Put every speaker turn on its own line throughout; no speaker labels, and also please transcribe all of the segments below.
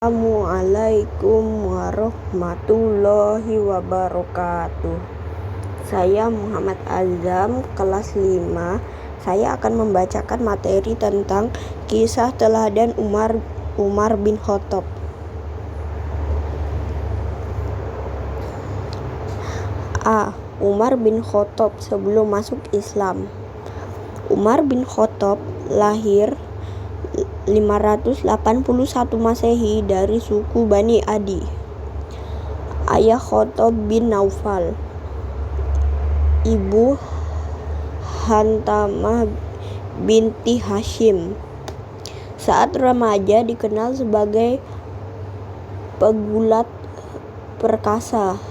Assalamualaikum warahmatullahi wabarakatuh. Saya Muhammad Azam, kelas 5. Saya akan membacakan materi tentang kisah teladan Umar bin Khattab. Umar bin Khattab sebelum masuk Islam. Umar bin Khattab lahir 581 Masehi dari suku Bani Adi. Ayah Khattab bin Naufal, ibu Hantamah binti Hashim. Saat remaja dikenal sebagai pegulat perkasa,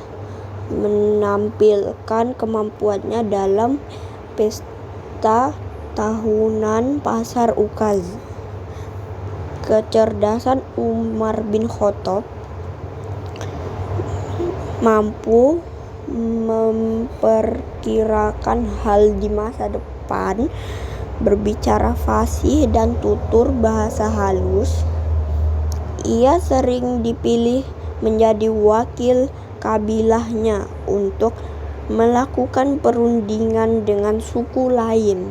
menampilkan kemampuannya dalam pesta tahunan pasar Ukaz. Kecerdasan Umar bin Khattab mampu memperkirakan hal di masa depan, berbicara fasih dan tutur bahasa halus. Ia sering dipilih menjadi wakil kabilahnya untuk melakukan perundingan dengan suku lain.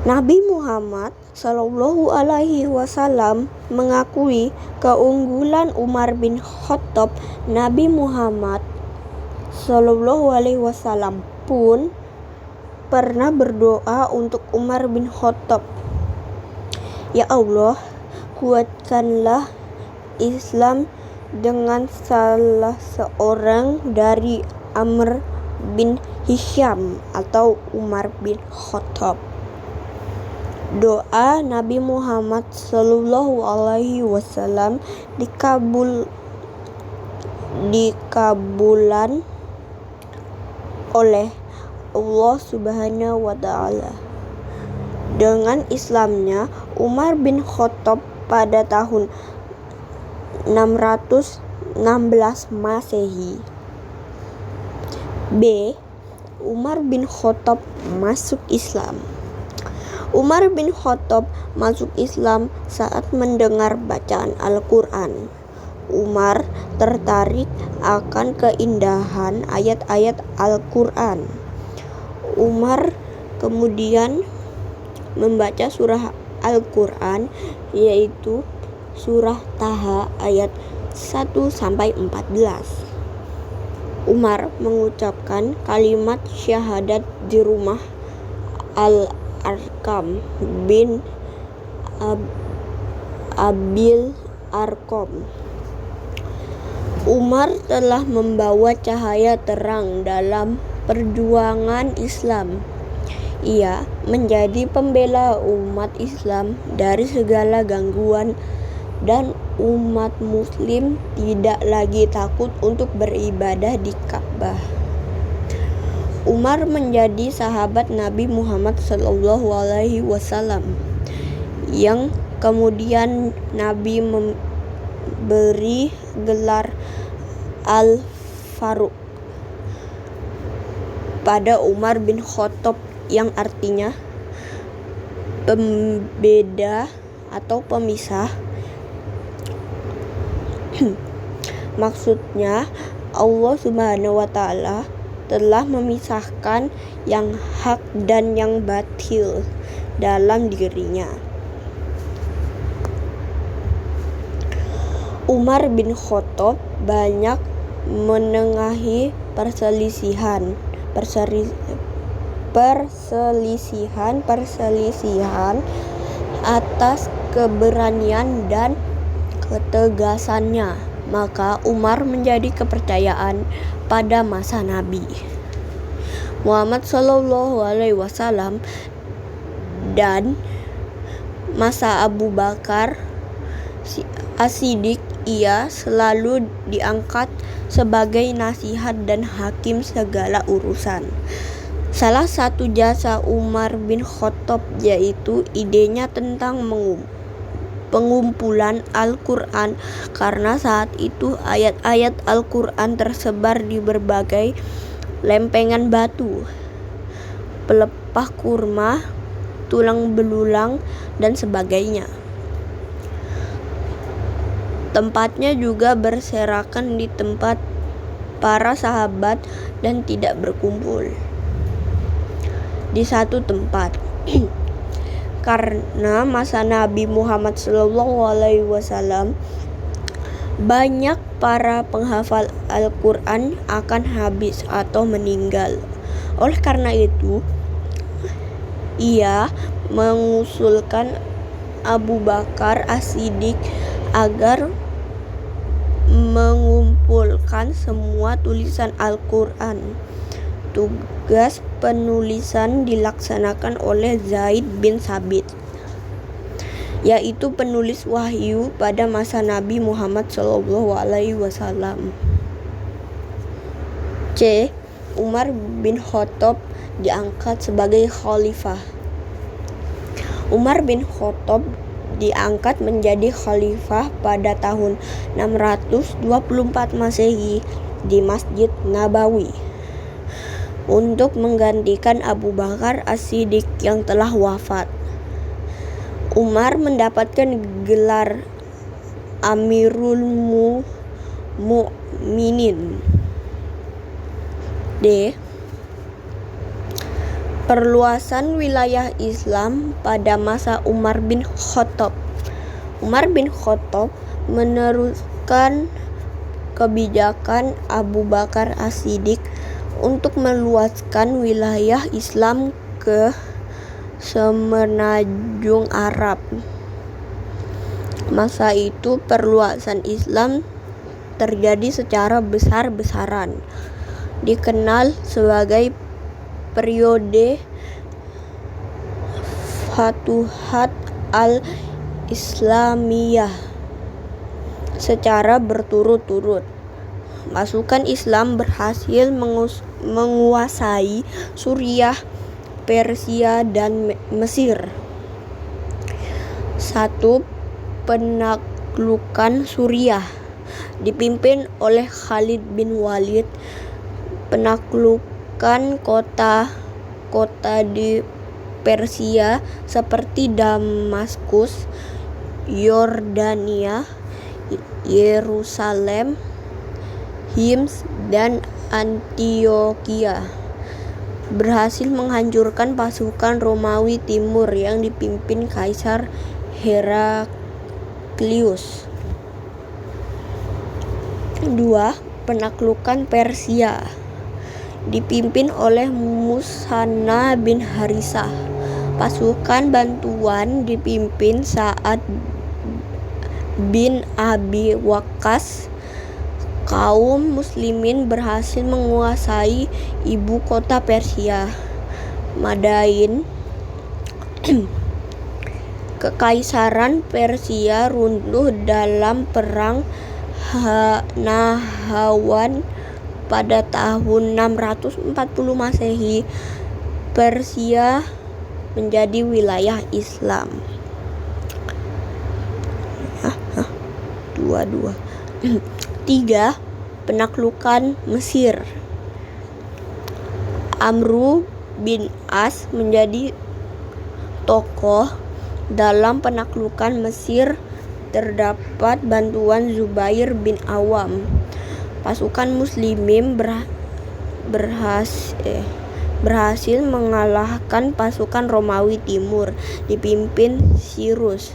Nabi Muhammad SAW mengakui keunggulan Umar bin Khattab. Nabi Muhammad SAW pun pernah berdoa untuk Umar bin Khattab, "Ya Allah, kuatkanlah Islam dengan salah seorang dari Amr bin Hisham atau Umar bin Khattab." Doa Nabi Muhammad SAW dikabulan oleh Allah Subhanahu wa Ta'ala. Dengan Islamnya Umar bin Khattab pada tahun 616 Masehi. B. Umar bin Khattab masuk Islam. Umar bin Khattab masuk Islam saat mendengar bacaan Al-Quran. Umar tertarik akan keindahan ayat-ayat Al-Quran. Umar kemudian membaca surah Al-Quran, yaitu surah Taha ayat 1-14. Umar mengucapkan kalimat syahadat di rumah Al-Arqam bin Abil Arqam. Umar telah membawa cahaya terang dalam perjuangan Islam. Ia menjadi pembela umat Islam dari segala gangguan, dan umat Muslim tidak lagi takut untuk beribadah di Ka'bah. Umar menjadi sahabat Nabi Muhammad SAW yang kemudian Nabi memberi gelar Al-Faruq pada Umar bin Khattab, yang artinya pembeda atau pemisah. Maksudnya Allah Subhanahu wa Ta'ala telah memisahkan yang hak dan yang batil dalam dirinya. Umar bin Khattab banyak menengahi perselisihan atas keberanian dan ketegasannya. Maka Umar menjadi kepercayaan pada masa Nabi Muhammad SAW dan masa Abu Bakar As-Siddiq. Ia selalu diangkat sebagai nasihat dan hakim segala urusan. Salah satu jasa Umar bin Khattab yaitu idenya tentang pengumpulan Al-Quran, karena saat itu ayat-ayat Al-Quran tersebar di berbagai lempengan batu, pelepah kurma, tulang belulang, dan sebagainya. Tempatnya juga berserakan di tempat para sahabat dan tidak berkumpul di satu tempat. Karena masa Nabi Muhammad SAW banyak para penghafal Al-Quran akan habis atau meninggal. Oleh karena itu, ia mengusulkan Abu Bakar As-Siddiq agar mengumpulkan semua tulisan Al-Quran. Tugas penulisan dilaksanakan oleh Zaid bin Sabit, yaitu penulis wahyu pada masa Nabi Muhammad SAW. C. Umar bin Khattab diangkat sebagai khalifah. Umar bin Khattab diangkat menjadi khalifah pada tahun 624 Masehi di Masjid Nabawi untuk menggantikan Abu Bakar As-Siddiq yang telah wafat. Umar mendapatkan gelar Amirul Mu'minin. D. Perluasan wilayah Islam pada masa Umar bin Khattab. Umar bin Khattab meneruskan kebijakan Abu Bakar As-Siddiq untuk meluaskan wilayah Islam ke semenanjung Arab. Masa itu perluasan Islam terjadi secara besar-besaran, dikenal sebagai periode Futuhat al-Islamiyah. Secara berturut-turut, pasukan Islam berhasil menguasai Suriah, Persia, dan Mesir. 1. Penaklukan Suriah dipimpin oleh Khalid bin Walid. Penaklukan kota-kota di Persia seperti Damaskus, Yordania, Yerusalem, Hims, dan Antioquia berhasil menghancurkan pasukan Romawi Timur yang dipimpin Kaisar Heraklius. 2. Penaklukan Persia dipimpin oleh Musanna bin Harisah. Pasukan bantuan dipimpin Sa'ad bin Abi Waqqas. Kaum muslimin berhasil menguasai ibu kota Persia, Madain. Kekaisaran Persia runtuh dalam perang Nahrawan pada tahun 640 Masehi. Persia menjadi wilayah Islam. 3. Penaklukan Mesir. Amru bin As menjadi tokoh dalam penaklukan Mesir. Terdapat bantuan Zubair bin Awam. Pasukan muslimin berhasil mengalahkan pasukan Romawi Timur dipimpin Cyrus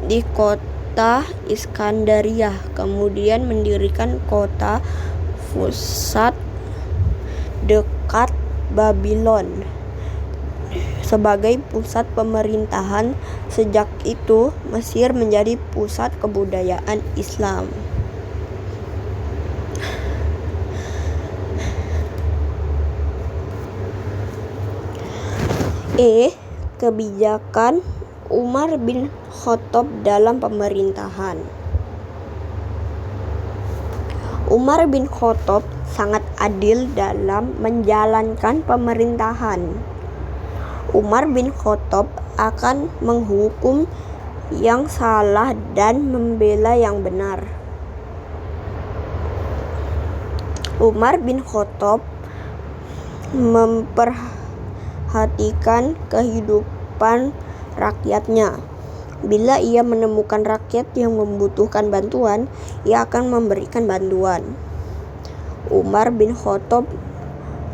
di kota Iskandaria, kemudian mendirikan kota Fustat dekat Babylon sebagai pusat pemerintahan. Sejak itu, Mesir menjadi pusat kebudayaan Islam. Kebijakan Umar bin Khattab dalam pemerintahan. Umar bin Khattab sangat adil dalam menjalankan pemerintahan. Umar bin Khattab akan menghukum yang salah dan membela yang benar. Umar bin Khattab memperhatikan kehidupan rakyatnya. Bila ia menemukan rakyat yang membutuhkan bantuan, ia akan memberikan bantuan. Umar bin Khattab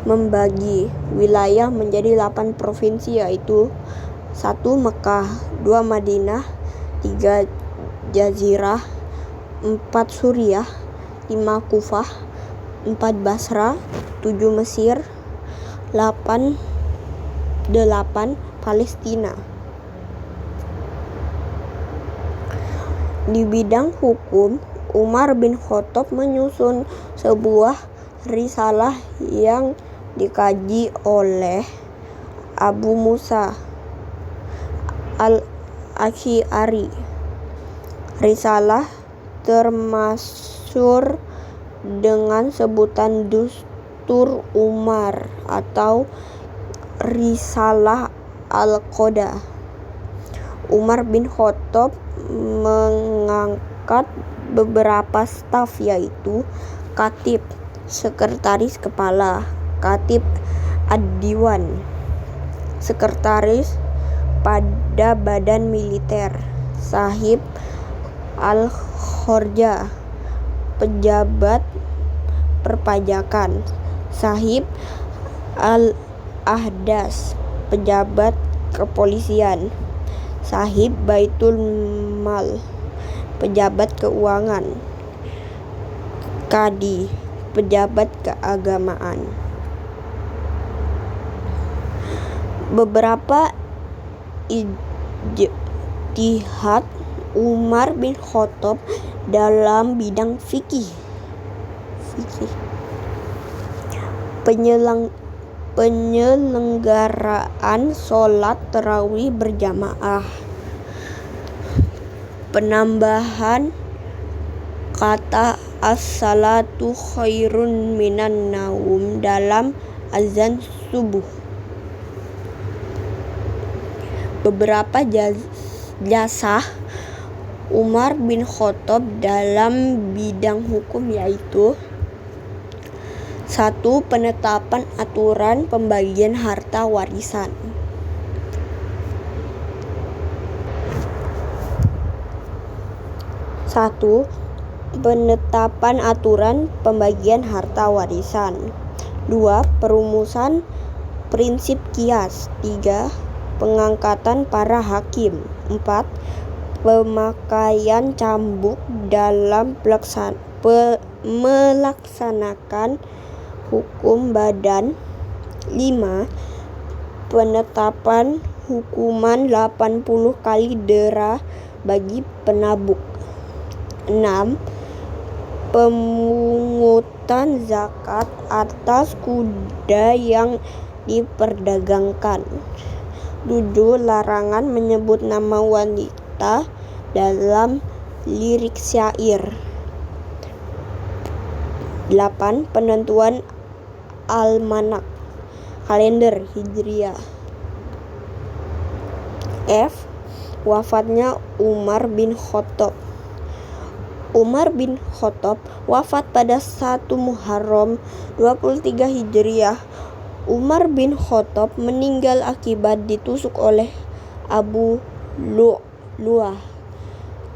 membagi wilayah menjadi 8 provinsi, yaitu 1 Mekah, 2 Madinah, 3 Jazirah, 4 Suriah, 5 Kufah, 4 Basra, 7 Mesir, 8 Palestina. Di bidang hukum, Umar bin Khattab menyusun sebuah risalah yang dikaji oleh Abu Musa al-Asy'ari. Risalah termasyhur dengan sebutan Dustur Umar atau Risalah Al-Qada. Umar bin Khattab mengangkat beberapa staf, yaitu Katib, Sekretaris Kepala, Katib Ad-Diwan, Sekretaris pada Badan Militer, Sahib Al-Khorja, Pejabat Perpajakan, Sahib Al-Ahdas, Pejabat Kepolisian, Sahib Baitul Mal, Pejabat Keuangan, Kadi, Pejabat Keagamaan. Beberapa ijtihad Umar bin Khattab dalam bidang fikih. Penyelenggaraan sholat tarawih berjamaah, penambahan kata as-salatu khairun minan naum dalam azan subuh. Beberapa jasa Umar bin Khattab dalam bidang hukum, yaitu 1. Penetapan aturan pembagian harta warisan. 1. Penetapan aturan pembagian harta warisan. 2. Perumusan prinsip qiyas. 3. Pengangkatan para hakim. 4. Pemakaian cambuk dalam melaksanakan hukum badan. 5. Penetapan hukuman 80 kali dera bagi penabuk. 6. Pemungutan zakat atas kuda yang diperdagangkan. 7. Larangan menyebut nama wanita dalam lirik syair. 8. Penentuan almanak, kalender Hijriah. F. Wafatnya Umar bin Khattab. Umar bin Khattab wafat pada 1 Muharram 23 Hijriah. Umar bin Khattab meninggal akibat ditusuk oleh Abu Lu'lu'ah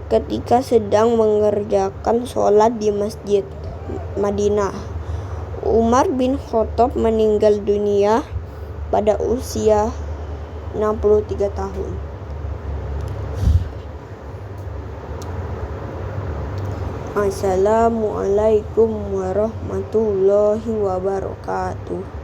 ketika sedang mengerjakan sholat di Masjid Madinah. Umar bin Khattab meninggal dunia pada usia 63 tahun. Assalamualaikum warahmatullahi wabarakatuh.